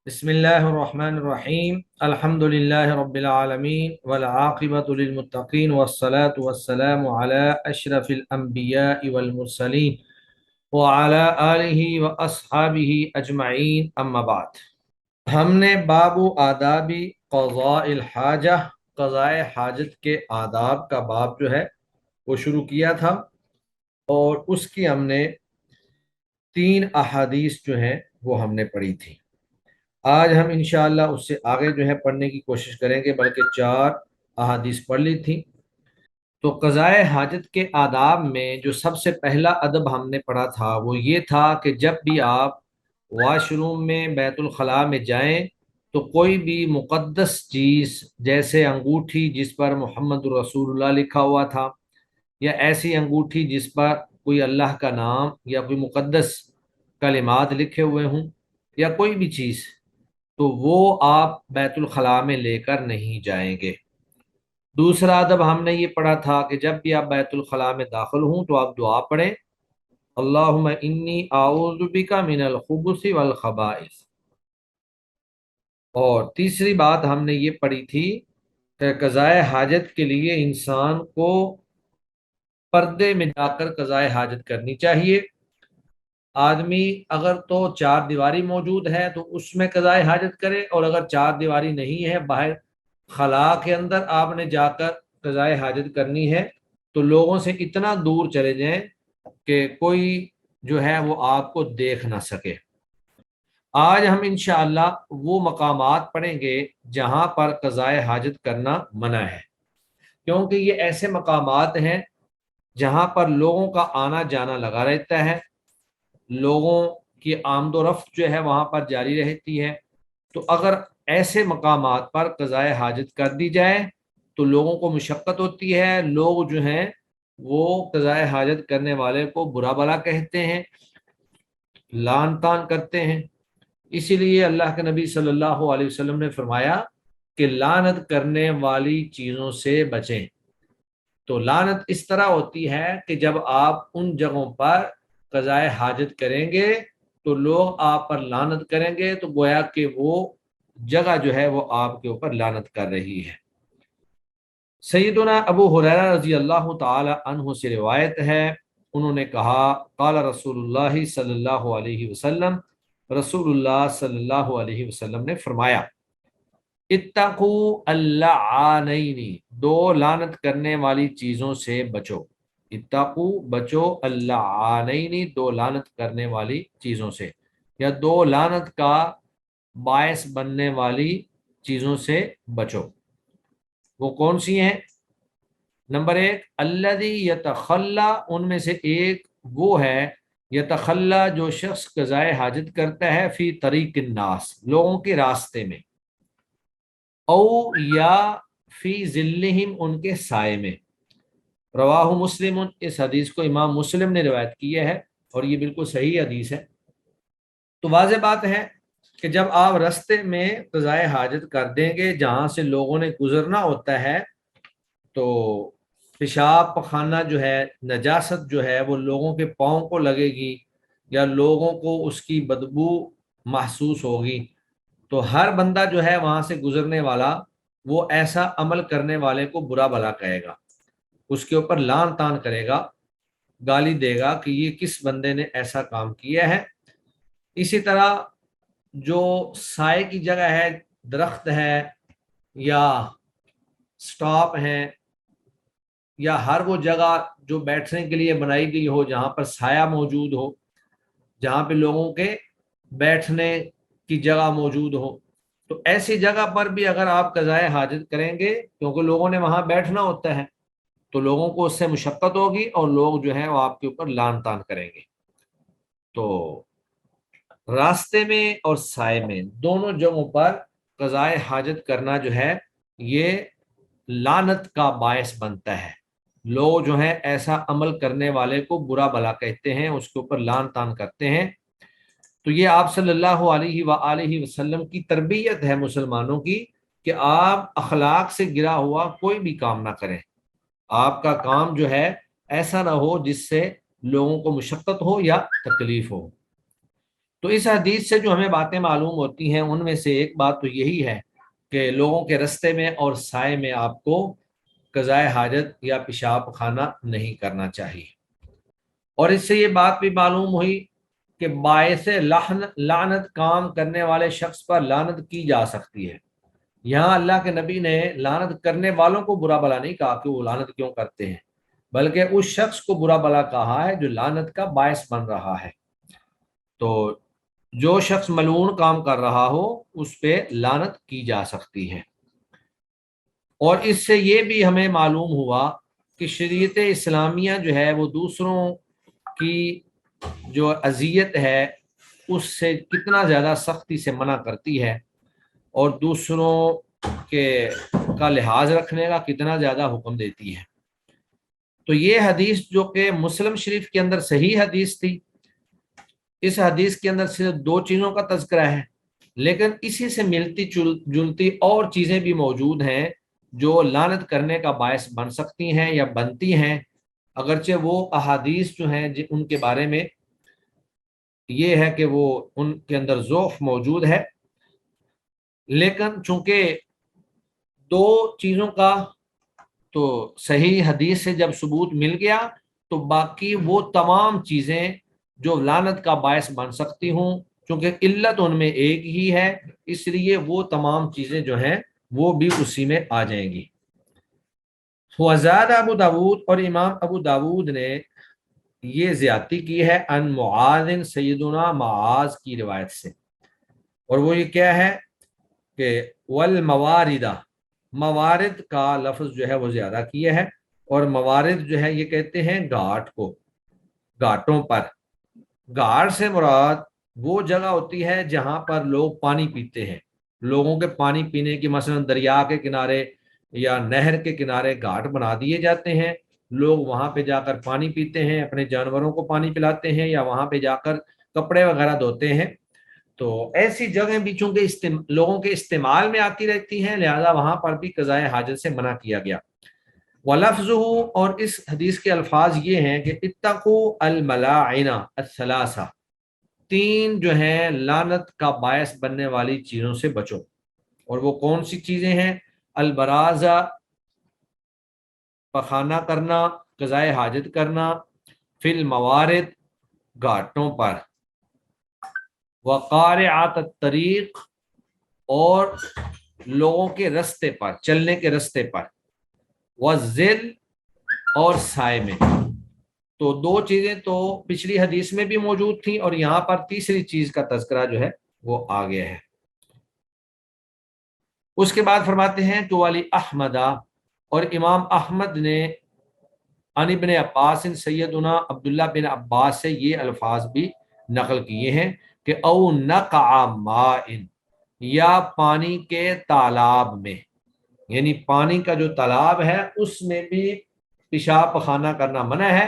بسم اللہ الرحمن الرحیم الحمد للہ رب العالمین والعاقبۃ للمتقین والصلاة والسلام علی اشرف الانبیاء والمرسلین وعلی آلہ واصحابہ اجمعین اما بعد۔ ہم نے باب آداب قضاء الحاجہ، قضاء حاجت کے آداب کا باب جو ہے وہ شروع کیا تھا، اور اس کی ہم نے 3 احادیث جو ہیں وہ ہم نے پڑھی تھی۔ آج ہم انشاءاللہ اس سے آگے جو ہے پڑھنے کی کوشش کریں گے، بلکہ 4 احادیث پڑھ لی تھی۔ تو قضاء حاجت کے آداب میں جو سب سے پہلا ادب ہم نے پڑھا تھا وہ یہ تھا کہ جب بھی آپ واش روم میں بیت الخلاء میں جائیں تو کوئی بھی مقدس چیز جیسے انگوٹھی جس پر محمد رسول اللہ لکھا ہوا تھا، یا ایسی انگوٹھی جس پر کوئی اللہ کا نام یا کوئی مقدس کلمات لکھے ہوئے ہوں، یا کوئی بھی چیز، تو وہ آپ بیت الخلاء میں لے کر نہیں جائیں گے۔ دوسرا ادب ہم نے یہ پڑھا تھا کہ جب بھی آپ بیت الخلاء میں داخل ہوں تو آپ دعا پڑھیں، اللہم انی اعوذ بک من الخبث والخبائث۔ اور تیسری بات ہم نے یہ پڑھی تھی کہ قضاء حاجت کے لیے انسان کو پردے میں جا کر قضاء حاجت کرنی چاہیے۔ آدمی اگر تو 4 دیواری موجود ہے تو اس میں قضاء حاجت کرے، اور اگر 4 دیواری نہیں ہے، باہر خلاء کے اندر آپ نے جا کر قضاء حاجت کرنی ہے، تو لوگوں سے اتنا دور چلے جائیں کہ کوئی جو ہے وہ آپ کو دیکھ نہ سکے۔ آج ہم انشاءاللہ وہ مقامات پڑھیں گے جہاں پر قضاء حاجت کرنا منع ہے، کیونکہ یہ ایسے مقامات ہیں جہاں پر لوگوں کا آنا جانا لگا رہتا ہے، لوگوں کی آمد و رفت جو ہے وہاں پر جاری رہتی ہے۔ تو اگر ایسے مقامات پر قضاء حاجت کر دی جائے تو لوگوں کو مشقت ہوتی ہے، لوگ جو ہیں وہ قضاء حاجت کرنے والے کو برا بھلا کہتے ہیں، لعن طعن کرتے ہیں۔ اسی لیے اللہ کے نبی صلی اللہ علیہ وسلم نے فرمایا کہ لعنت کرنے والی چیزوں سے بچیں۔ تو لعنت اس طرح ہوتی ہے کہ جب آپ ان جگہوں پر قضاء حاجت کریں گے تو لوگ آپ پر لعنت کریں گے، تو گویا کہ وہ جگہ جو ہے وہ آپ کے اوپر لعنت کر رہی ہے۔ سیدنا ابو ہریرہ رضی اللہ تعالی عنہ سے روایت ہے، انہوں نے کہا قال رسول اللہ صلی اللہ علیہ وسلم، رسول اللہ صلی اللہ علیہ وسلم نے فرمایا اتقوا اللعانین، 2 لعنت کرنے والی چیزوں سے بچو۔ اتقوا، بچو، اللعانین، 2 لعنت کرنے والی چیزوں سے، یا 2 لعنت کا باعث بننے والی چیزوں سے بچو۔ وہ کون سی ہیں؟ نمبر 1 الذی یتخلی، ان میں سے ایک وہ ہے یتخلی جو شخص قضاء حاجت کرتا ہے فی طریق الناس، لوگوں کے راستے میں، او یا فی ظلہم، ان کے سائے میں۔ رواہ مسلم، اس حدیث کو امام مسلم نے روایت کی ہے، اور یہ بالکل صحیح حدیث ہے۔ تو واضح بات ہے کہ جب آپ رستے میں قضاء حاجت کر دیں گے جہاں سے لوگوں نے گزرنا ہوتا ہے، تو پیشاب پخانہ جو ہے، نجاست جو ہے وہ لوگوں کے پاؤں کو لگے گی، یا لوگوں کو اس کی بدبو محسوس ہوگی، تو ہر بندہ جو ہے وہاں سے گزرنے والا وہ ایسا عمل کرنے والے کو برا بھلا کہے گا، اس کے اوپر لعن طعن کرے گا، گالی دے گا کہ یہ کس بندے نے ایسا کام کیا ہے۔ اسی طرح جو سائے کی جگہ ہے، درخت ہے یا سٹاپ ہیں، یا ہر وہ جگہ جو بیٹھنے کے لیے بنائی گئی ہو جہاں پر سایہ موجود ہو، جہاں پہ لوگوں کے بیٹھنے کی جگہ موجود ہو، تو ایسی جگہ پر بھی اگر آپ قضاء حاجت کریں گے، کیونکہ لوگوں نے وہاں بیٹھنا ہوتا ہے، تو لوگوں کو اس سے مشقت ہوگی اور لوگ جو ہیں وہ آپ کے اوپر لعن طعن کریں گے۔ تو راستے میں اور سائے میں، دونوں جگہوں پر قضاء حاجت کرنا جو ہے یہ لعنت کا باعث بنتا ہے۔ لوگ جو ہیں ایسا عمل کرنے والے کو برا بھلا کہتے ہیں، اس کے اوپر لعن طعن کرتے ہیں۔ تو یہ آپ صلی اللہ علیہ وآلہ وسلم کی تربیت ہے مسلمانوں کی، کہ آپ اخلاق سے گرا ہوا کوئی بھی کام نہ کریں۔ آپ کا کام جو ہے ایسا نہ ہو جس سے لوگوں کو مشقت ہو یا تکلیف ہو۔ تو اس حدیث سے جو ہمیں باتیں معلوم ہوتی ہیں ان میں سے ایک بات تو یہی ہے کہ لوگوں کے رستے میں اور سائے میں آپ کو قضائے حاجت یا پیشاب خانہ نہیں کرنا چاہیے۔ اور اس سے یہ بات بھی معلوم ہوئی کہ باعث لعنت کام کرنے والے شخص پر لعنت کی جا سکتی ہے۔ یہاں اللہ کے نبی نے لعنت کرنے والوں کو برا بلا نہیں کہا کہ وہ لعنت کیوں کرتے ہیں، بلکہ اس شخص کو برا بلا کہا ہے جو لعنت کا باعث بن رہا ہے۔ تو جو شخص ملعون کام کر رہا ہو اس پہ لعنت کی جا سکتی ہے۔ اور اس سے یہ بھی ہمیں معلوم ہوا کہ شریعت اسلامیہ جو ہے وہ دوسروں کی جو اذیت ہے اس سے کتنا زیادہ سختی سے منع کرتی ہے، اور دوسروں کے کا لحاظ رکھنے کا کتنا زیادہ حکم دیتی ہے۔ تو یہ حدیث جو کہ مسلم شریف کے اندر صحیح حدیث تھی، اس حدیث کے اندر صرف دو چیزوں کا تذکرہ ہے، لیکن اسی سے ملتی جلتی اور چیزیں بھی موجود ہیں جو لعنت کرنے کا باعث بن سکتی ہیں یا بنتی ہیں، اگرچہ وہ احادیث جو ہیں ان کے بارے میں یہ ہے کہ وہ ان کے اندر ضعف موجود ہے، لیکن چونکہ دو چیزوں کا تو صحیح حدیث سے جب ثبوت مل گیا تو باقی وہ تمام چیزیں جو لعنت کا باعث بن سکتی ہوں، چونکہ علت ان میں ایک ہی ہے، اس لیے وہ تمام چیزیں جو ہیں وہ بھی اسی میں آ جائیں گی۔ وزاد ابو داود، اور امام ابو داود نے یہ زیادتی کی ہے ان معاذ، سیدنا معاذ کی روایت سے، اور وہ یہ کیا ہے کہ والمواردہ، موارد کا لفظ جو ہے وہ زیادہ کیا ہے، اور موارد جو ہے یہ کہتے ہیں گھاٹ کو، گھاٹوں پر۔ گھاٹ سے مراد وہ جگہ ہوتی ہے جہاں پر لوگ پانی پیتے ہیں، لوگوں کے پانی پینے کی، مثلا دریا کے کنارے یا نہر کے کنارے گھاٹ بنا دیے جاتے ہیں، لوگ وہاں پہ جا کر پانی پیتے ہیں، اپنے جانوروں کو پانی پلاتے ہیں، یا وہاں پہ جا کر کپڑے وغیرہ دھوتے ہیں۔ تو ایسی جگہیں بھی چونکہ لوگوں کے استعمال میں آتی رہتی ہیں، لہذا وہاں پر بھی قضائے حاجت سے منع کیا گیا۔ وَلَفْظُهُ، اور اس حدیث کے الفاظ یہ ہیں کہ اتقوا الملاعن الثلاثہ، تین جو ہیں لعنت کا باعث بننے والی چیزوں سے بچو، اور وہ کون سی چیزیں ہیں؟ البرازہ، پخانہ کرنا، قضائے حاجت کرنا، فی الموارد، گھاٹوں پر، وقارعات الطریق، اور لوگوں کے رستے پر، چلنے کے رستے پر، والظل، اور سائے میں۔ تو دو چیزیں تو پچھلی حدیث میں بھی موجود تھیں، اور یہاں پر تیسری چیز کا تذکرہ جو ہے وہ آ گیا ہے۔ اس کے بعد فرماتے ہیں کہ والی احمدہ، اور امام احمد نے عن ابن عباس، سیدنا عبداللہ بن عباس سے یہ الفاظ بھی نقل کیے ہیں کہ او نقع ماء، یا پانی کے تالاب میں، یعنی پانی کا جو تالاب ہے اس میں بھی پیشاب پخانہ کرنا منع ہے،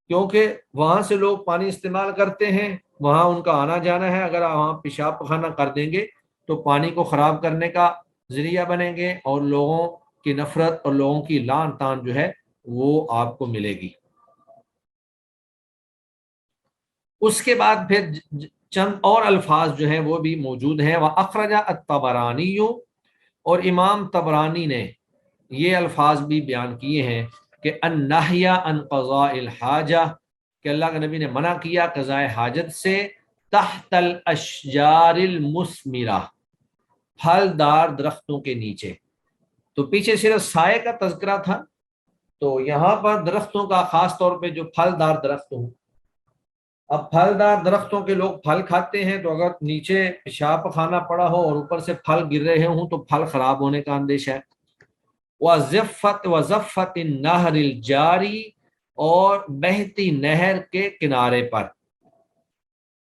کیونکہ وہاں سے لوگ پانی استعمال کرتے ہیں، وہاں ان کا آنا جانا ہے، اگر وہاں پیشاب پخانہ کر دیں گے تو پانی کو خراب کرنے کا ذریعہ بنیں گے، اور لوگوں کی نفرت اور لوگوں کی لعن طعن جو ہے وہ آپ کو ملے گی۔ اس کے بعد پھر چند اور الفاظ جو ہیں وہ بھی موجود ہیں۔ وَأَخْرَجَ الطَّبَرَانِيُّ، اور امام طبرانی نے یہ الفاظ بھی بیان کیے ہیں کہ النہی عن قضاء الحاجہ، کہ اللہ کے نبی نے منع کیا قضاء حاجت سے تحت الاشجار المثمرہ، پھلدار درختوں کے نیچے۔ تو پیچھے صرف سائے کا تذکرہ تھا، تو یہاں پر درختوں کا، خاص طور پہ جو پھلدار درخت ہوں۔ اب پھلدار درختوں کے لوگ پھل کھاتے ہیں، تو اگر نیچے پیشاب پخانہ پڑا ہو اور اوپر سے پھل گر رہے ہوں تو پھل خراب ہونے کا اندیشہ ہے۔ وَزَفَّتِ النَّهْرِ الْجَارِي، اور بہتی نہر کے کنارے پر،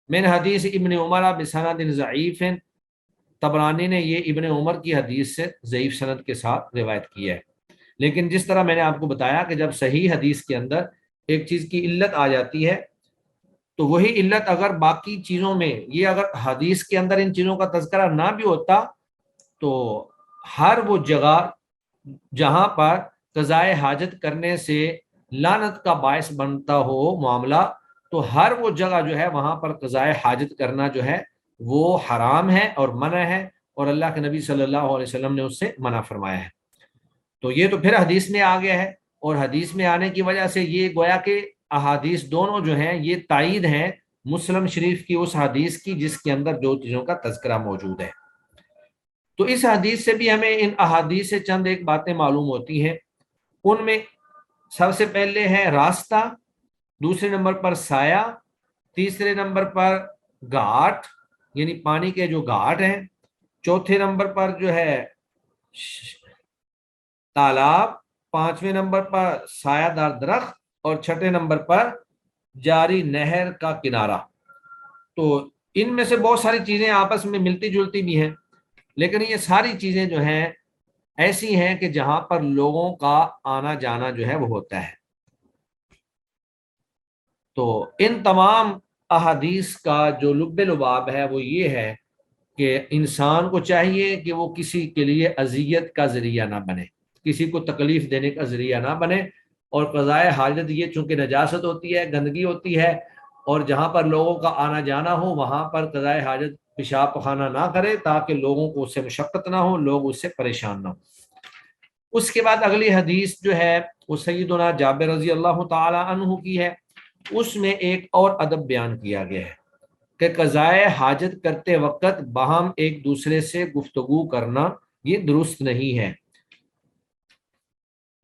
من حدیث ابن عمر بسند ضعیف، طبرانی نے یہ ابن عمر کی حدیث سے ضعیف سند کے ساتھ روایت کی ہے، لیکن جس طرح میں نے آپ کو بتایا کہ جب صحیح حدیث کے اندر ایک چیز کی علت آ جاتی ہے تو وہی علت اگر باقی چیزوں میں، یہ اگر حدیث کے اندر ان چیزوں کا تذکرہ نہ بھی ہوتا تو ہر وہ جگہ جہاں پر قضائے حاجت کرنے سے لعنت کا باعث بنتا ہو معاملہ، تو ہر وہ جگہ جو ہے وہاں پر قضاء حاجت کرنا جو ہے وہ حرام ہے اور منع ہے، اور اللہ کے نبی صلی اللہ علیہ وسلم نے اس سے منع فرمایا ہے۔ تو یہ تو پھر حدیث میں آ گیا ہے، اور حدیث میں آنے کی وجہ سے یہ گویا کہ احادیث دونوں جو ہیں یہ تائید ہیں مسلم شریف کی اس حدیث کی جس کے اندر دو چیزوں کا تذکرہ موجود ہے۔ تو اس حدیث سے بھی ہمیں ان احادیث سے چند ایک باتیں معلوم ہوتی ہیں۔ ان میں سب سے پہلے ہے راستہ، دوسرے نمبر پر سایہ، تیسرے نمبر پر گھاٹ یعنی پانی کے جو گھاٹ ہیں، چوتھے نمبر پر جو ہے تالاب، پانچویں نمبر پر سایہ دار درخت، اور چھٹے نمبر پر جاری نہر کا کنارہ۔ تو ان میں سے بہت ساری چیزیں آپس میں ملتی جلتی بھی ہیں، لیکن یہ ساری چیزیں جو ہیں ایسی ہیں کہ جہاں پر لوگوں کا آنا جانا جو ہے وہ ہوتا ہے۔ تو ان تمام احادیث کا جو لب لباب ہے وہ یہ ہے کہ انسان کو چاہیے کہ وہ کسی کے لیے اذیت کا ذریعہ نہ بنے، کسی کو تکلیف دینے کا ذریعہ نہ بنے، اور قضاء حاجت یہ چونکہ نجاست ہوتی ہے، گندگی ہوتی ہے، اور جہاں پر لوگوں کا آنا جانا ہو وہاں پر قضاء حاجت پیشاب پخانہ نہ کرے تاکہ لوگوں کو اس سے مشقت نہ ہو، لوگ اس سے پریشان نہ ہو۔ اس کے بعد اگلی حدیث جو ہے وہ سیدنا جابر رضی اللہ تعالی عنہ کی ہے۔ اس میں ایک اور ادب بیان کیا گیا ہے کہ قضاء حاجت کرتے وقت باہم ایک دوسرے سے گفتگو کرنا یہ درست نہیں ہے۔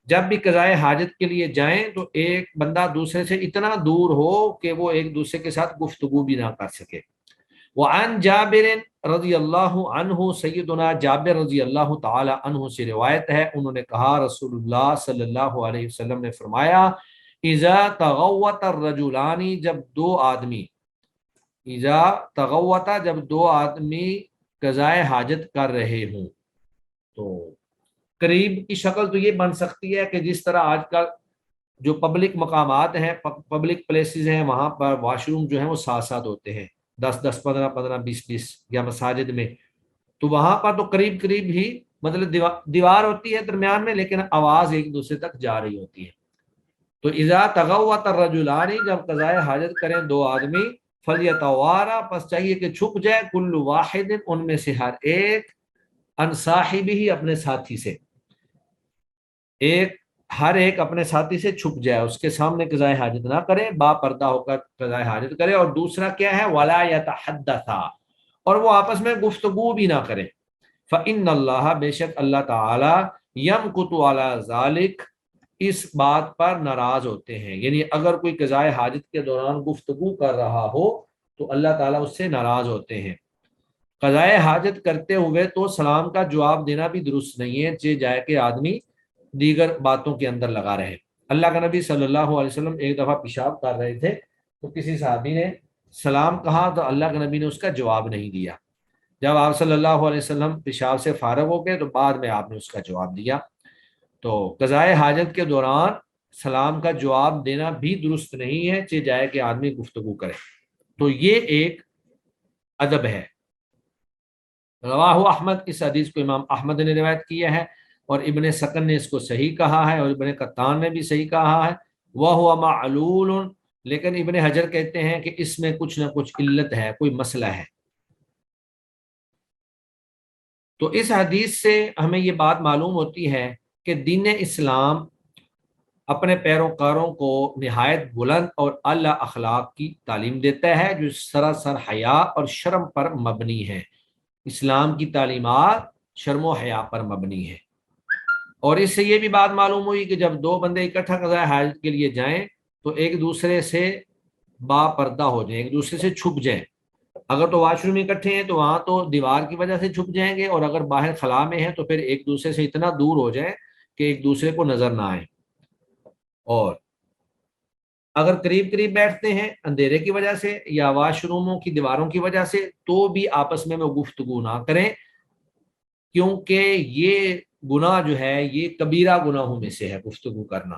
جب بھی قضاء حاجت کے لیے جائیں تو ایک بندہ دوسرے سے اتنا دور ہو کہ وہ ایک دوسرے کے ساتھ گفتگو بھی نہ کر سکے۔ وعن جابر رضی اللہ عنہ، سیدنا جابر رضی اللہ تعالی عنہ سے روایت ہے، انہوں نے کہا رسول اللہ صلی اللہ علیہ وسلم نے فرمایا اذا تغوط الرجلان، جب دو آدمی، اذا تغوطا جب دو آدمی قضاء حاجت کر رہے ہوں، تو قریب کی شکل تو یہ بن سکتی ہے کہ جس طرح آج کل جو پبلک مقامات ہیں، پبلک پلیسز ہیں، وہاں پر واش روم جو ہیں وہ ساتھ ساتھ ہوتے ہیں، 10 15 15 20 یا مساجد میں، تو وہاں پر تو قریب قریب ہی مطلب دیوار ہوتی ہے درمیان میں، لیکن آواز ایک دوسرے تک جا رہی ہوتی ہے۔ تو اذا تغوط الرجلان، جب قضاء حاجت کریں دو آدمی، فلیتوارا، پس چاہیے کہ چھپ جائے، کل واحد، ان میں سے ہر ایک، عن صاحبہ، اپنے ساتھی سے، ہر ایک اپنے ساتھی سے چھپ جائے، اس کے سامنے قضاء حاجت نہ کرے، با پردہ ہو کر قضاء حاجت کرے۔ اور دوسرا کیا ہے، ولا یتحدثا، اور وہ آپس میں گفتگو بھی نہ کریں۔ فإن اللہ، بے شک اللہ تعالی، یمقت علی ذلک، اس بات پر ناراض ہوتے ہیں، یعنی اگر کوئی قضاء حاجت کے دوران گفتگو کر رہا ہو تو اللہ تعالیٰ اس سے ناراض ہوتے ہیں۔ قضاء حاجت کرتے ہوئے تو سلام کا جواب دینا بھی درست نہیں ہے، چہ جائے کہ آدمی دیگر باتوں کے اندر لگا رہے۔ اللہ کا نبی صلی اللہ علیہ وسلم ایک دفعہ پیشاب کر رہے تھے تو کسی صحابی نے سلام کہا تو اللہ کے نبی نے اس کا جواب نہیں دیا۔ جب آپ صلی اللہ علیہ وسلم پیشاب سے فارغ ہو گئے تو بعد میں آپ نے اس کا جواب دیا۔ تو قضاء حاجت کے دوران سلام کا جواب دینا بھی درست نہیں ہے، چہ جائے کہ آدمی گفتگو کرے۔ تو یہ ایک ادب ہے۔ رواہ احمد، اس حدیث کو امام احمد نے روایت کیا ہے، اور ابن سکن نے اس کو صحیح کہا ہے، اور ابن قطان نے بھی صحیح کہا ہے۔ وَهُوَ مَعْلُولٌ، لیکن ابن حجر کہتے ہیں کہ اس میں کچھ نہ کچھ علت ہے، کوئی مسئلہ ہے۔ تو اس حدیث سے ہمیں یہ بات معلوم ہوتی ہے کہ دین اسلام اپنے پیروکاروں کو نہایت بلند اور اعلی اخلاق کی تعلیم دیتا ہے جو سراسر حیا اور شرم پر مبنی ہے۔ اسلام کی تعلیمات شرم و حیا پر مبنی ہے۔ اور اس سے یہ بھی بات معلوم ہوئی کہ جب دو بندے اکٹھا قضاء حاجت کے لیے جائیں تو ایک دوسرے سے با پردہ ہو جائیں، ایک دوسرے سے چھپ جائیں۔ اگر تو واش روم اکٹھے ہیں تو وہاں تو دیوار کی وجہ سے چھپ جائیں گے، اور اگر باہر خلا میں ہیں تو پھر ایک دوسرے سے اتنا دور ہو جائیں کہ ایک دوسرے کو نظر نہ آئے۔ اور اگر قریب قریب بیٹھتے ہیں اندھیرے کی وجہ سے یا واش روموں کی دیواروں کی وجہ سے تو بھی آپس میں وہ گفتگو نہ کریں، کیونکہ یہ گناہ جو ہے یہ کبیرہ گناہوں میں سے ہے گفتگو کرنا۔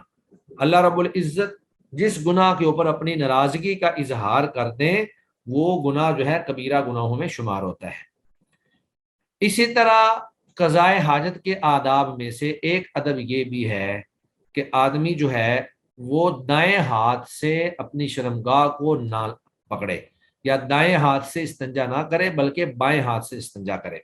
اللہ رب العزت جس گناہ کے اوپر اپنی ناراضگی کا اظہار کر دیں وہ گناہ جو ہے کبیرہ گناہوں میں شمار ہوتا ہے۔ اسی طرح قضاء حاجت کے آداب میں سے ایک ادب یہ بھی ہے کہ آدمی جو ہے وہ دائیں ہاتھ سے اپنی شرمگاہ کو نہ پکڑے، یا دائیں ہاتھ سے استنجا نہ کرے بلکہ بائیں ہاتھ سے استنجا کرے۔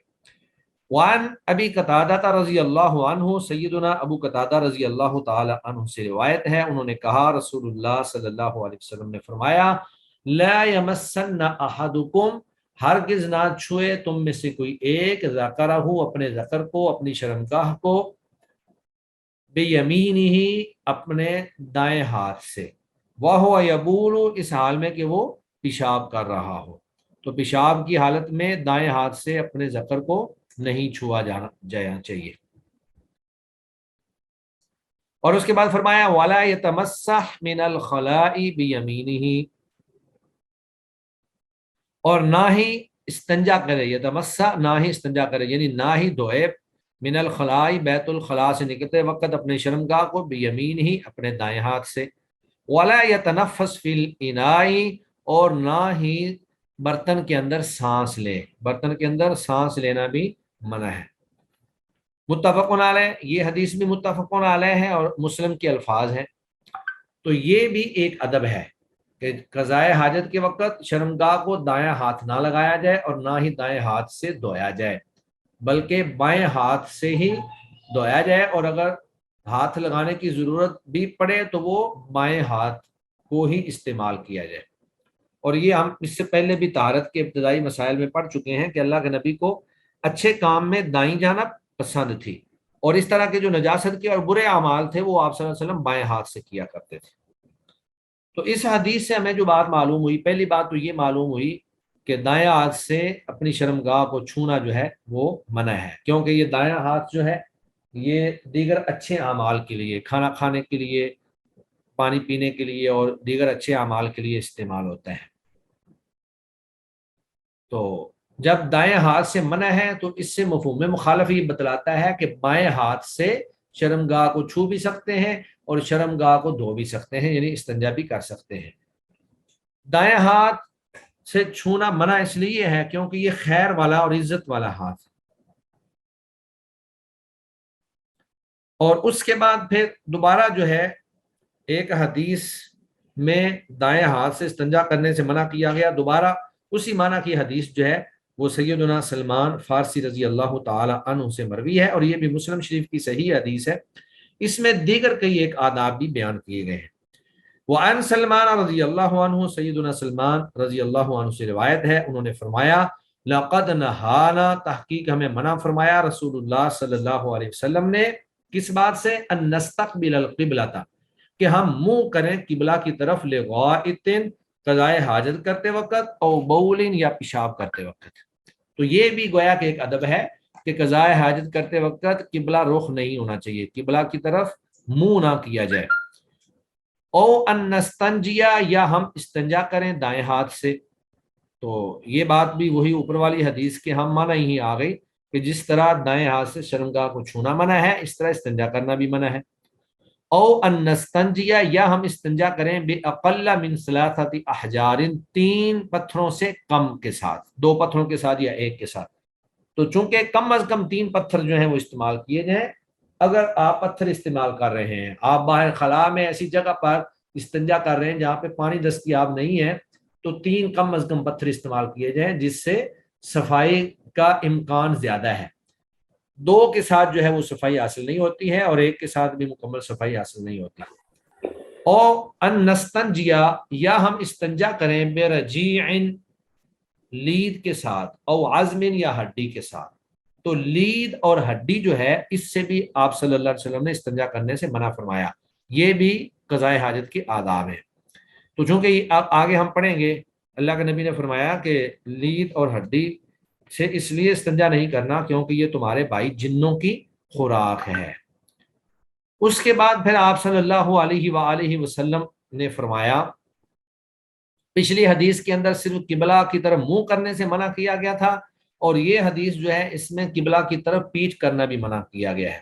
وعن ابی قتادہ رضی اللہ عنہ، سیدنا ابو قتادہ رضی اللہ تعالی عنہ سے روایت ہے، انہوں نے کہا رسول اللہ صلی اللہ علیہ وسلم نے فرمایا لا یمسن احدکم، ہرگز نہ چھوئے تم میں سے کوئی ایک ذکرہ، اپنے ذکر کو، اپنی شرمگاہ کو، بیمینہ، اپنے دائیں ہاتھ سے، وہو یبول، اس حال میں کہ وہ پیشاب کر رہا ہو۔ تو پیشاب کی حالت میں دائیں ہاتھ سے اپنے ذکر کو نہیں چھوا جانا چاہیے۔ اور اس کے بعد فرمایا وَلَا يَتَمَسَّحْ مِنَ الْخَلَاءِ بِيَمِينِهِ، اور نہ ہی استنجا کرے، یتمسح، نہ ہی استنجا کرے، یعنی نہ ہی دھوئے، من الخلاء، بیت الخلاء سے نکلتے وقت اپنے شرمگاہ کو، بیمین ہی، اپنے دائیں ہاتھ سے، ولا یتنفس فی الاناء، اور نہ ہی برتن کے اندر سانس لے، برتن کے اندر سانس لینا بھی منع ہے۔ متفقن علیہ، یہ حدیث بھی متفقن علیہ ہے اور مسلم کے الفاظ ہیں۔ تو یہ بھی ایک ادب ہے کہ قضائے حاجت کے وقت شرمگاہ کو دائیں ہاتھ نہ لگایا جائے اور نہ ہی دائیں ہاتھ سے دھویا جائے، بلکہ بائیں ہاتھ سے ہی دھویا جائے، اور اگر ہاتھ لگانے کی ضرورت بھی پڑے تو وہ بائیں ہاتھ کو ہی استعمال کیا جائے۔ اور یہ ہم اس سے پہلے بھی طہارت کے ابتدائی مسائل میں پڑھ چکے ہیں کہ اللہ کے نبی کو اچھے کام میں دائیں جانب پسند تھی، اور اس طرح کے جو نجاست کے اور برے اعمال تھے وہ آپ صلی اللہ علیہ وسلم بائیں ہاتھ سے کیا کرتے تھے۔ تو اس حدیث سے ہمیں جو بات معلوم ہوئی، پہلی بات تو یہ معلوم ہوئی کہ دائیں ہاتھ سے اپنی شرمگاہ کو چھونا جو ہے وہ منع ہے، کیونکہ یہ دائیں ہاتھ جو ہے یہ دیگر اچھے اعمال کے لیے، کھانا کھانے کے لیے، پانی پینے کے لیے اور دیگر اچھے اعمال کے لیے استعمال ہوتا ہے۔ تو جب دائیں ہاتھ سے منع ہے تو اس سے مفہوم مخالف یہ بتلاتا ہے کہ بائیں ہاتھ سے شرمگاہ کو چھو بھی سکتے ہیں اور شرمگاہ کو دھو بھی سکتے ہیں، یعنی استنجا بھی کر سکتے ہیں۔ دائیں ہاتھ سے چھونا منع اس لیے ہے کیونکہ یہ خیر والا اور عزت والا ہاتھ، اور اس کے بعد پھر دوبارہ جو ہے ایک حدیث میں دائیں ہاتھ سے استنجا کرنے سے منع کیا گیا، دوبارہ اسی معنی کی حدیث جو ہے وہ سیدنا سلمان فارسی رضی اللہ تعالی عنہ سے مروی ہے، اور یہ بھی مسلم شریف کی صحیح حدیث ہے۔ اس میں دیگر کئی ایک آداب بھی بیان کیے گئے ہیں۔ وعن سلمان رضی اللہ عنہ، سیدنا سلمان رضی اللہ عنہ سے روایت ہے، انہوں نے فرمایا لقد نہانا، تحقیق ہمیں منع فرمایا رسول اللہ صلی اللہ علیہ وسلم نے، کس بات سے؟ ان نستقبل القبلۃ، کہ ہم منہ کریں قبلہ کی طرف، لغائط، قضائے حاجت کرتے وقت، او بولن، یا پیشاب کرتے وقت۔ تو یہ بھی گویا کہ ایک ادب ہے کہ قضائے حاجت کرتے وقت قبلہ رخ نہیں ہونا چاہیے، قبلہ کی طرف منہ نہ کیا جائے۔ او ان نستنجیا، یا ہم استنجا کریں دائیں ہاتھ سے۔ تو یہ بات بھی وہی اوپر والی حدیث کے ہم معنی ہی آ گئی کہ جس طرح دائیں ہاتھ سے شرمگاہ کو چھونا منع ہے، اس طرح استنجا کرنا بھی منع ہے۔ او ان نستنجیا، یا ہم استنجا کریں بے اقل من ثلاثۃ احجار، تین پتھروں سے کم کے ساتھ، دو پتھروں کے ساتھ یا ایک کے ساتھ۔ تو چونکہ کم از کم تین پتھر جو ہیں وہ استعمال کیے جائیں۔ اگر آپ پتھر استعمال کر رہے ہیں، آپ باہر خلا میں ایسی جگہ پر استنجا کر رہے ہیں جہاں پہ پانی دستیاب نہیں ہے، تو تین کم از کم پتھر استعمال کیے جائیں، جس سے صفائی کا امکان زیادہ ہے۔ دو کے ساتھ جو ہے وہ صفائی حاصل نہیں ہوتی ہے، اور ایک کے ساتھ بھی مکمل صفائی حاصل نہیں ہوتی۔ او ان نستنجیا، یا ہم استنجا کریں برجیع، لید کے ساتھ، او عظم، یا ہڈی کے ساتھ۔ تو لید اور ہڈی جو ہے اس سے بھی آپ صلی اللہ علیہ وسلم نے استنجا کرنے سے منع فرمایا، یہ بھی قضائے حاجت کے آداب ہیں۔ تو چونکہ آگے ہم پڑھیں گے، اللہ کے نبی نے فرمایا کہ لید اور ہڈی سے اس لیے استنجا نہیں کرنا کیونکہ یہ تمہارے بھائی جنوں کی خوراک ہے۔ اس کے بعد پھر آپ صلی اللہ علیہ وآلہ وسلم نے فرمایا، پچھلی حدیث کے اندر صرف قبلہ کی طرف منہ کرنے سے منع کیا گیا تھا، اور یہ حدیث جو ہے اس میں قبلہ کی طرف پیٹھ کرنا بھی منع کیا گیا ہے۔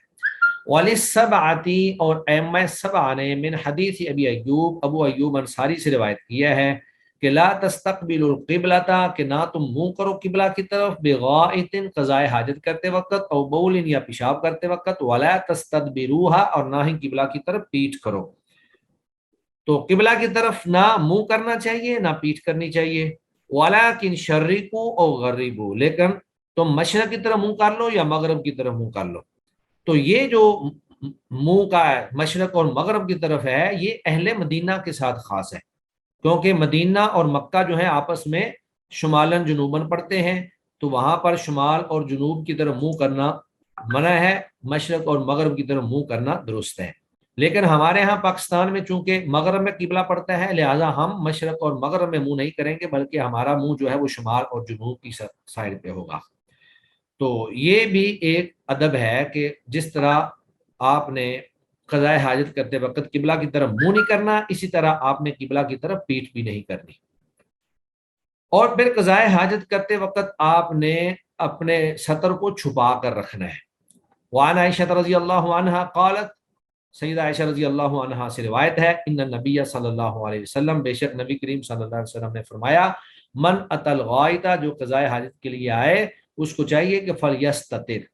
وَلِلسَّبْعَةِ، اور ائمہ سبع نے من حدیث ابی ایوب، ابو ایوب انصاری سے روایت کیا ہے کہ لا تستقبل القبلۃ، کہ نہ تم منہ کرو قبلہ کی طرف، بغائط، قضائے حاجت کرتے وقت، او بول، یا پیشاب کرتے وقت، ولا تستدبروها، اور نہ ہی قبلہ کی طرف پیٹھ کرو۔ تو قبلہ کی طرف نہ منہ کرنا چاہیے نہ پیٹھ کرنی چاہیے. وَلَٰكِن شَرِّقُوا أَوْ غَرِّبُوا، لیکن تم مشرق کی طرف منہ کر لو یا مغرب کی طرف منہ کر لو. تو یہ جو منہ کا ہے مشرق اور مغرب کی طرف ہے، یہ اہل مدینہ کے ساتھ خاص ہے، کیونکہ مدینہ اور مکہ جو ہے آپس میں شمالن جنوباً پڑتے ہیں، تو وہاں پر شمال اور جنوب کی طرف منہ کرنا منع ہے، مشرق اور مغرب کی طرف منہ کرنا درست ہے. لیکن ہمارے ہاں پاکستان میں چونکہ مغرب میں قبلہ پڑتا ہے، لہٰذا ہم مشرق اور مغرب میں منہ نہیں کریں گے، بلکہ ہمارا منہ جو ہے وہ شمال اور جنوب کی سائڈ پہ ہوگا. تو یہ بھی ایک ادب ہے کہ جس طرح آپ نے قضائے حاجت کرتے وقت قبلہ کی طرف منہ نہیں کرنا، اسی طرح آپ نے قبلہ کی طرف پیٹھ بھی نہیں کرنی. اور پھر قضائے حاجت کرتے وقت آپ نے اپنے سطر کو چھپا کر رکھنا ہے. وعن عائشہ رضی اللہ عنہا قالت، سیدہ عائشہ رضی اللہ عنہا سے روایت ہے، ان النبی صلی اللہ علیہ وسلم، بے شک نبی کریم صلی اللہ علیہ وسلم نے فرمایا، من اتى الغائط، جو قضائے حاجت کے لیے آئے اس کو چاہیے کہ فلیستتر،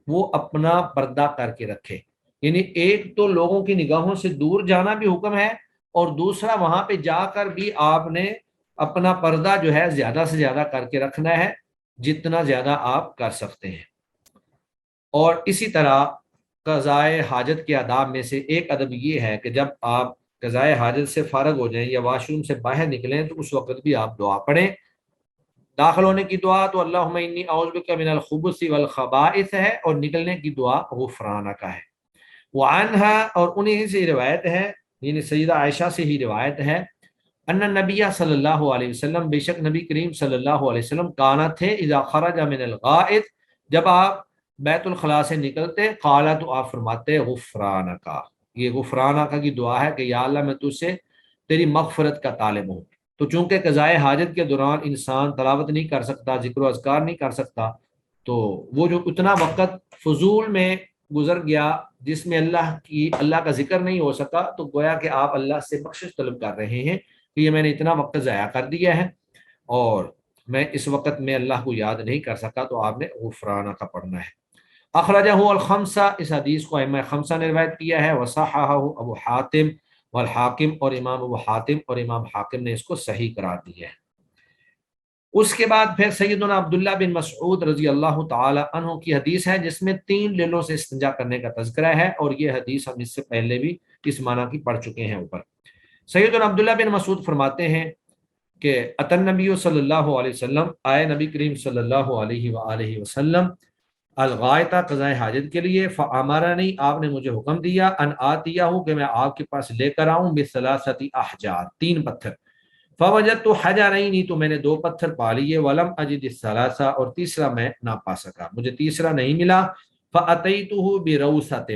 وہ اپنا پردہ کر کے رکھے. یعنی ایک تو لوگوں کی نگاہوں سے دور جانا بھی حکم ہے، اور دوسرا وہاں پہ جا کر بھی آپ نے اپنا پردہ جو ہے زیادہ سے زیادہ کر کے رکھنا ہے، جتنا زیادہ آپ کر سکتے ہیں. اور اسی طرح قضائے حاجت کے آداب میں سے ایک ادب یہ ہے کہ جب آپ قضائے حاجت سے فارغ ہو جائیں یا واش روم سے باہر نکلیں تو اس وقت بھی آپ دعا پڑھیں. داخل ہونے کی دعا تو اللہم انی اعوذ بک من الخبث والخبائث ہے، اور نکلنے کی دعا غفرانک ہے. وعنہا، اور انہیں سے روایت ہے، یعنی سیدہ عائشہ سے ہی روایت ہے، ان النبی صلی اللہ علیہ وسلم، بے شک نبی کریم صلی اللہ علیہ وسلم، کانا تھے، اذا خرج من الغائط، جب آپ بیت الخلاء سے نکلتے، قالا، تو آپ فرماتے غفرانکا، یہ غفرانکا کی دعا ہے کہ یا اللہ میں تجھ سے تیری مغفرت کا طالب ہوں. تو چونکہ قضائے حاجت کے دوران انسان تلاوت نہیں کر سکتا، ذکر و اذکار نہیں کر سکتا، تو وہ جو اتنا وقت فضول میں گزر گیا جس میں اللہ کا ذکر نہیں ہو سکا، تو گویا کہ آپ اللہ سے بخشش طلب کر رہے ہیں کہ یہ میں نے اتنا وقت ضائع کر دیا ہے اور میں اس وقت میں اللہ کو یاد نہیں کر سکا، تو آپ نے غفرانہ کا پڑھنا ہے. اخرجہ الخمسہ، اس حدیث کو ائمہ خمسہ نے روایت کیا ہے، وصححہ ابو حاتم والحاکم، اور امام ابو حاتم اور امام حاکم نے اس کو صحیح قرار دیا ہے. اس کے بعد پھر سیدنا عبداللہ بن مسعود رضی اللہ تعالی عنہ کی حدیث ہے جس میں 3 لیلوں سے استنجا کرنے کا تذکرہ ہے، اور یہ حدیث ہم اس سے پہلے بھی اس معنی کی پڑھ چکے ہیں اوپر. سیدنا عبداللہ بن مسعود فرماتے ہیں کہ اتن نبی صلی اللہ علیہ وسلم، آئے نبی کریم صلی اللہ علیہ وآلہ وسلم، الغائطہ، قضائے حاجت کے لیے، فامرنی، آپ نے مجھے حکم دیا، ان آتیہ، کہ میں آپ کے پاس لے کر آؤں، بثلاثۃ احجار، 3 پتھر، فوجدت حجرین، تو میں نے 2 پتھر پا لیے، ولم اجد الثلاثہ، اور تیسرا میں نہ پا سکا، مجھے تیسرا نہیں ملا، فاتیتہ بروثۃ،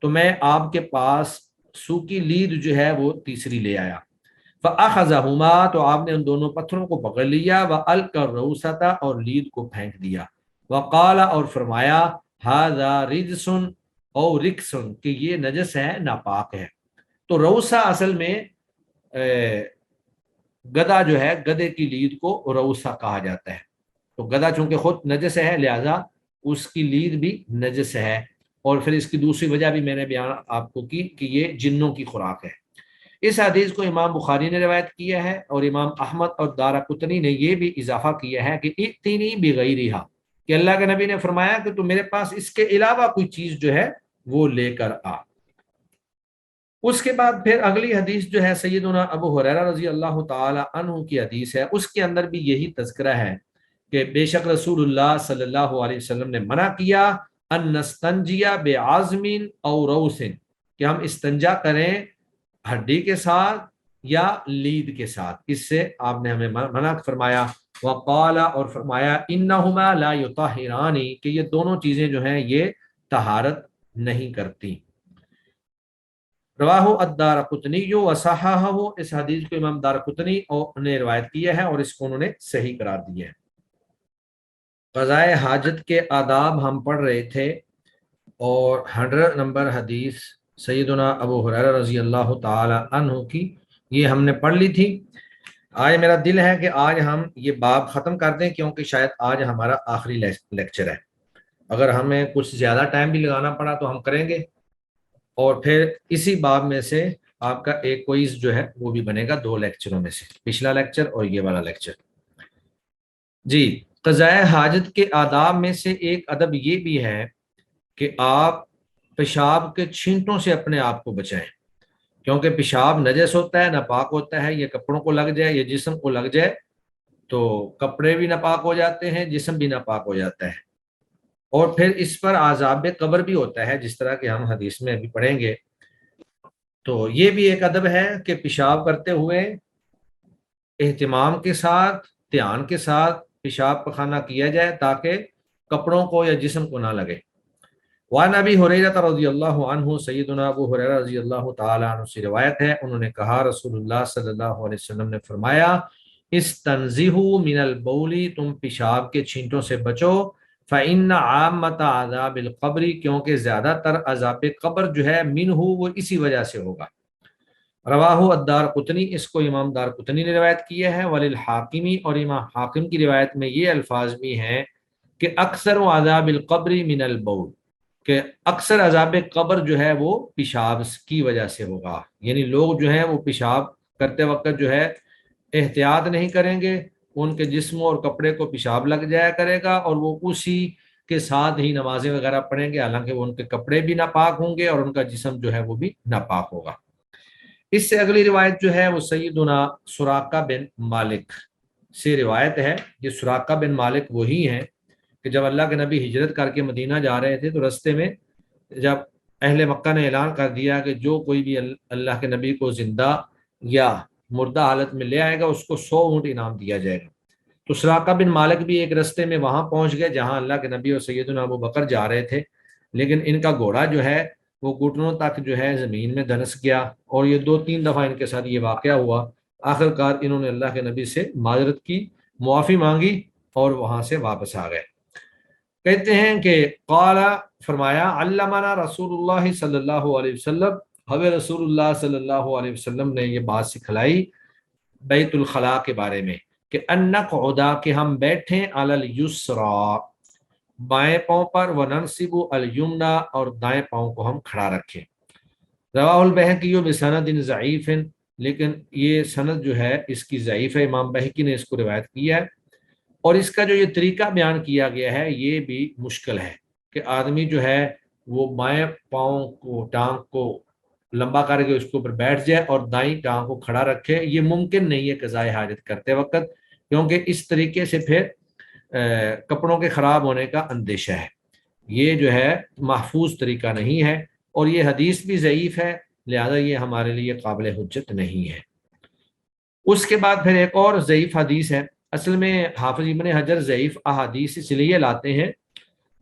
تو میں آپ کے پاس سوکی لید جو ہے وہ تیسری لے آیا، فاخذہما، تو آپ نے ان دونوں پتھروں کو پکڑ لیا، والقى الروثۃ، اور لید کو پھینک دیا، وقال، اور فرمایا، ھذا رجس او رکس، کہ یہ نجس ہے، ناپاک ہے. تو روثہ اصل میں گدھا جو ہے، گدھے کی لید کو روثہ کہا جاتا ہے. تو گدھا چونکہ خود نجس ہے لہذا اس کی لید بھی نجس ہے. اور پھر اس کی دوسری وجہ بھی میں نے بیان آپ کو کی کہ یہ جنوں کی خوراک ہے. اس حدیث کو امام بخاری نے روایت کیا ہے، اور امام احمد اور دارقطنی نے یہ بھی اضافہ کیا ہے کہ ائتنی بغیرہا، کہ اللہ کے نبی نے فرمایا کہ تو میرے پاس اس کے علاوہ کوئی چیز جو ہے وہ لے کر آ. اس کے بعد پھر اگلی حدیث جو ہے سیدنا ابو ہریرہ رضی اللہ تعالی عنہ کی حدیث ہے، اس کے اندر بھی یہی تذکرہ ہے کہ بے شک رسول اللہ صلی اللہ علیہ وسلم نے منع کیا، ان نستنجی بعظم او روث، کہ ہم استنجا کریں ہڈی کے ساتھ یا لید کے ساتھ. اس سے آپ نے ہمیں منع فرمایا. وقال، اور فرمایا، انہما لا یطہران، کہ یہ دونوں چیزیں جو ہیں یہ طہارت نہیں کرتی. رواہ الدارقطنی وصححہ، اس حدیث کو امام دارقطنی نے روایت کیا ہے اور اس کو انہوں نے صحیح قرار دیا ہے. قضائے حاجت کے آداب ہم پڑھ رہے تھے، اور 100 نمبر حدیث سیدنا ابو ہریرہ رضی اللہ تعالی عنہ کی یہ ہم نے پڑھ لی تھی. آج میرا دل ہے کہ آج ہم یہ باب ختم کر دیں، کیونکہ شاید آج ہمارا آخری لیکچر ہے. اگر ہمیں کچھ زیادہ ٹائم بھی لگانا پڑا تو ہم کریں گے، اور پھر اسی باب میں سے آپ کا ایک کوئز جو ہے وہ بھی بنے گا 2 لیکچروں میں سے، پچھلا لیکچر اور یہ والا لیکچر۔ جی، قضاء حاجت کے آداب میں سے ایک ادب یہ بھی ہے کہ آپ پیشاب کے چھینٹوں سے اپنے آپ کو بچائیں، کیونکہ پیشاب نجس ہوتا ہے، ناپاک ہوتا ہے، یہ کپڑوں کو لگ جائے یا جسم کو لگ جائے تو کپڑے بھی ناپاک ہو جاتے ہیں، جسم بھی ناپاک ہو جاتا ہے، اور پھر اس پر عذاب قبر بھی ہوتا ہے، جس طرح کہ ہم حدیث میں ابھی پڑھیں گے۔ تو یہ بھی ایک ادب ہے کہ پیشاب کرتے ہوئے اہتمام کے ساتھ، دھیان کے ساتھ پیشاب پخانہ کیا جائے تاکہ کپڑوں کو یا جسم کو نہ لگے۔ وعن ابی ہریرہ رضی اللہ عنہ، سیدنا ابو ہریرہ رضی اللہ تعالی عنہ سے روایت ہے، انہوں نے کہا رسول اللہ صلی اللہ علیہ وسلم نے فرمایا، استنزہوا من البول، تم پیشاب کے چھینٹوں سے بچو، فإن عامۃ عذاب القبر، کیونکہ زیادہ تر عذاب قبر جو ہے منہ وہ اسی وجہ سے ہوگا۔ رواہ الدارقطنی، اس کو امام دارقطنی نے روایت کیا ہے، وللحاکمی، اور امام حاکم کی روایت میں یہ الفاظ بھی ہیں کہ اکثر عذاب القبر من البول، کہ اکثر عذاب قبر جو ہے وہ پیشاب کی وجہ سے ہوگا، یعنی لوگ جو ہیں وہ پیشاب کرتے وقت جو ہے احتیاط نہیں کریں گے، ان کے جسم اور کپڑے کو پیشاب لگ جایا کرے گا اور وہ اسی کے ساتھ ہی نمازیں وغیرہ پڑھیں گے، حالانکہ وہ ان کے کپڑے بھی ناپاک ہوں گے اور ان کا جسم جو ہے وہ بھی ناپاک ہوگا۔ اس سے اگلی روایت جو ہے وہ سیدنا سراقہ بن مالک سے روایت ہے۔ یہ سراقہ بن مالک وہی ہیں کہ جب اللہ کے نبی ہجرت کر کے مدینہ جا رہے تھے تو رستے میں جب اہل مکہ نے اعلان کر دیا کہ جو کوئی بھی اللہ کے نبی کو زندہ یا مردہ حالت میں لے آئے گا اس کو 100 اونٹ انعام دیا جائے گا، تو سراقہ بن مالک بھی ایک رستے میں وہاں پہنچ گئے جہاں اللہ کے نبی اور سیدنا ابو بکر جا رہے تھے، لیکن ان کا گھوڑا جو ہے وہ گھٹنوں تک جو ہے زمین میں دھنس گیا، اور یہ 2-3 دفعہ ان کے ساتھ یہ واقعہ ہوا۔ آخر کار انہوں نے اللہ کے نبی سے معذرت کی، معافی مانگی اور وہاں سے واپس آ گئے۔ کہتے ہیں کہ قال، فرمایا، علمنا رسول اللہ صلی اللہ علیہ وسلم، ہمیں رسول اللہ صلی اللہ علیہ وسلم نے یہ بات سکھلائی بیت الخلاء کے بارے میں کہ انقعدا، کہ ہم بیٹھیں علی الیسرا، بائیں پاؤں پر، وننصب الیمنا، اور دائیں پاؤں کو ہم کھڑا رکھیں۔ رواہ البیہقی بسند ضعیف، لیکن یہ سند جو ہے اس کی ضعیف ہے، امام بہقی نے اس کو روایت کیا ہے، اور اس کا جو یہ طریقہ بیان کیا گیا ہے یہ بھی مشکل ہے کہ آدمی جو ہے وہ بائیں پاؤں کو، ٹانگ کو لمبا کر کے اس کے اوپر بیٹھ جائے اور دائیں ٹانگ کو کھڑا رکھے، یہ ممکن نہیں ہے قضاء حاجت کرتے وقت، کیونکہ اس طریقے سے پھر کپڑوں کے خراب ہونے کا اندیشہ ہے، یہ جو ہے محفوظ طریقہ نہیں ہے، اور یہ حدیث بھی ضعیف ہے، لہذا یہ ہمارے لیے قابل حجت نہیں ہے۔ اس کے بعد پھر ایک اور ضعیف حدیث ہے۔ اصل میں حافظ ابن حجر ضعیف احادیث اس لیے لاتے ہیں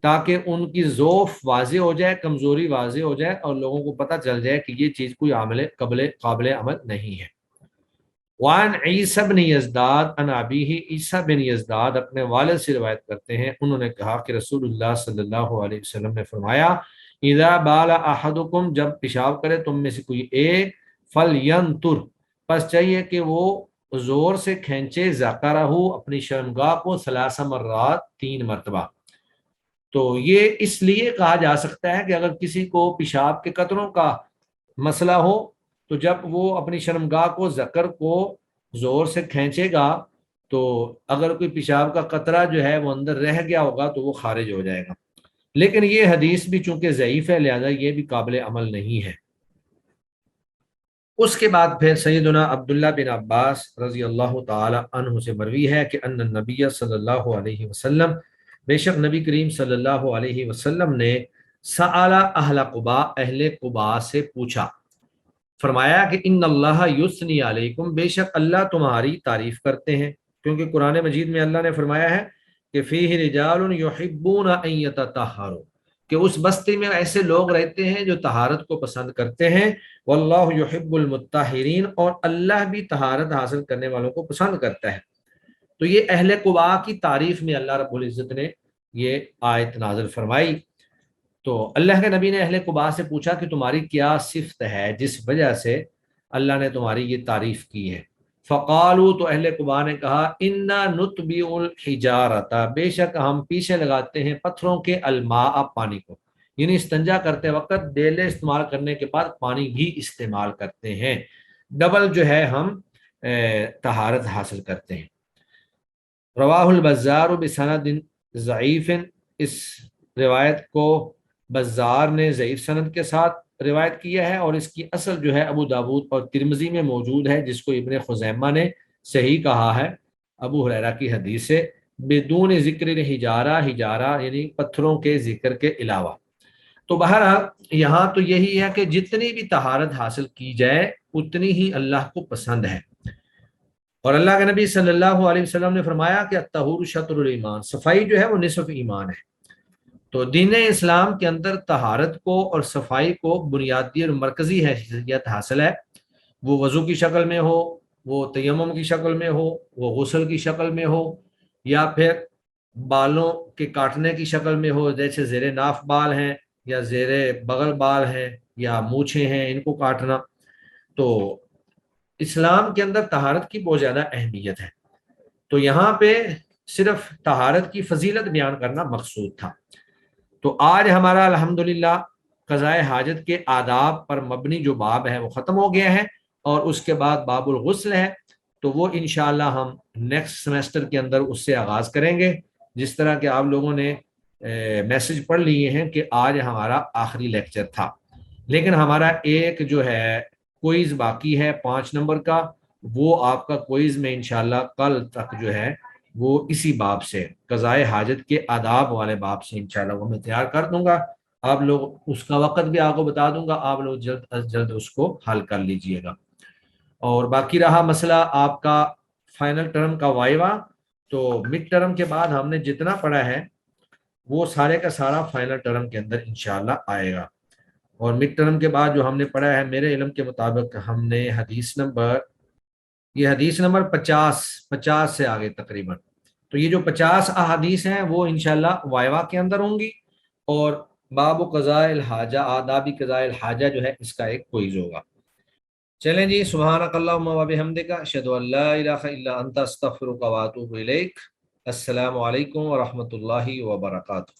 تاکہ ان کی ضعف واضح ہو جائے، کمزوری واضح ہو جائے، اور لوگوں کو پتہ چل جائے کہ یہ چیز کوئی قابل عمل نہیں ہے۔ وعن عیسیٰ بن یزداد عن ابیہ، عیسیٰ بن یزداد اپنے والد سے روایت کرتے ہیں، انہوں نے کہا کہ رسول اللہ صلی اللہ علیہ وسلم نے فرمایا، اذا بال احدکم، جب پیشاب کرے تم میں سے کوئی ایک، فلینطر، پس چاہیے کہ وہ زور سے کھینچے، ذکرہ، اپنی شرمگاہ کو، 3 مرات، 3 مرتبہ۔ تو یہ اس لیے کہا جا سکتا ہے کہ اگر کسی کو پیشاب کے قطروں کا مسئلہ ہو تو جب وہ اپنی شرمگاہ کو، ذکر کو زور سے کھینچے گا تو اگر کوئی پیشاب کا قطرہ جو ہے وہ اندر رہ گیا ہوگا تو وہ خارج ہو جائے گا، لیکن یہ حدیث بھی چونکہ ضعیف ہے لہذا یہ بھی قابل عمل نہیں ہے۔ اس کے بعد پھر سیدنا عبداللہ بن عباس رضی اللہ تعالی عنہ سے مروی ہے کہ ان النبی صلی اللہ علیہ وسلم، بے شک نبی کریم صلی اللہ علیہ وسلم نے سأل اہل قباء، اہل قباء سے پوچھا، فرمایا کہ ان اللہ یثنی علیکم، بے شک اللہ تمہاری تعریف کرتے ہیں، کیونکہ قرآن مجید میں اللہ نے فرمایا ہے کہ فیہ رجال یحبون ان یتطہروا، کہ اس بستی میں ایسے لوگ رہتے ہیں جو طہارت کو پسند کرتے ہیں، واللہ یحب المطہرین، اور اللہ بھی طہارت حاصل کرنے والوں کو پسند کرتا ہے۔ تو یہ اہل قباء کی تعریف میں اللہ رب العزت نے یہ آیت نازل فرمائی۔ تو اللہ کے نبی نے اہل قباء سے پوچھا کہ تمہاری کیا صفت ہے جس وجہ سے اللہ نے تمہاری یہ تعریف کی ہے؟ فقالو، تو اہل قباء نے کہا، انا نتبع الحجارۃ، بے شک ہم پیچھے لگاتے ہیں پتھروں کے، الماء، پانی کو، یعنی استنجا کرتے وقت ڈیلے استعمال کرنے کے بعد پانی بھی استعمال کرتے ہیں، ڈبل جو ہے ہم طہارت حاصل کرتے ہیں۔ رواہ البزار بسند ضعیف، اس روایت کو بزار نے ضعیف سند کے ساتھ روایت کیا ہے، اور اس کی اصل جو ہے ابو داود اور ترمذی میں موجود ہے، جس کو ابن خزیمہ نے صحیح کہا ہے ابو ہریرہ کی حدیث سے، بدون ذکر حجارہ، حجارہ یعنی پتھروں کے ذکر کے علاوہ۔ تو بہرحال یہاں تو یہی ہے کہ جتنی بھی طہارت حاصل کی جائے اتنی ہی اللہ کو پسند ہے، اور اللہ کے نبی صلی اللہ علیہ وسلم نے فرمایا کہ الطہور شطر الایمان، صفائی جو ہے وہ نصف ایمان ہے۔ تو دین اسلام کے اندر طہارت کو اور صفائی کو بنیادی اور مرکزی حیثیت حاصل ہے، وہ وضو کی شکل میں ہو، وہ تیمم کی شکل میں ہو، وہ غسل کی شکل میں ہو، یا پھر بالوں کے کاٹنے کی شکل میں ہو، جیسے زیر ناف بال ہیں یا زیر بغل بال ہیں یا مونچھیں ہیں، ان کو کاٹنا۔ تو اسلام کے اندر طہارت کی بہت زیادہ اہمیت ہے، تو یہاں پہ صرف طہارت کی فضیلت بیان کرنا مقصود تھا۔ تو آج ہمارا الحمدللہ قضاء حاجت کے آداب پر مبنی جو باب ہے وہ ختم ہو گیا ہے، اور اس کے بعد باب الغسل ہے، تو وہ انشاءاللہ ہم نیکسٹ سیمسٹر کے اندر اس سے آغاز کریں گے۔ جس طرح کہ آپ لوگوں نے میسج پڑھ لیے ہیں کہ آج ہمارا آخری لیکچر تھا، لیکن ہمارا ایک جو ہے کوئز باقی ہے 5 نمبر کا، وہ آپ کا کوئز میں انشاءاللہ کل تک جو ہے وہ اسی باب سے، قضاء حاجت کے آداب والے باب سے انشاءاللہ وہ میں تیار کر دوں گا۔ آپ لوگ اس کا وقت بھی آپ کو بتا دوں گا، آپ لوگ جلد از جلد اس کو حل کر لیجئے گا۔ اور باقی رہا مسئلہ آپ کا فائنل ٹرم کا وائیوا، تو مڈ ٹرم کے بعد ہم نے جتنا پڑھا ہے وہ سارے کا سارا فائنل ٹرم کے اندر انشاءاللہ آئے گا، اور مڈ ٹرم کے بعد جو ہم نے پڑھا ہے میرے علم کے مطابق ہم نے حدیث نمبر 50 سے آگے تقریباً، تو یہ جو 50 احادیث ہیں وہ انشاءاللہ وائوا کے اندر ہوں گی، اور باب قضاء الحاجہ، آدابی قضاء الحاجہ جو ہے اس کا ایک کوئز ہوگا۔ چلیں جی، سبحانک اللہم و بحمدک، اشہد ان لا الہ الا انت، استغفرک و اتوب الیک۔ السلام علیکم ورحمۃ اللہ وبرکاتہ۔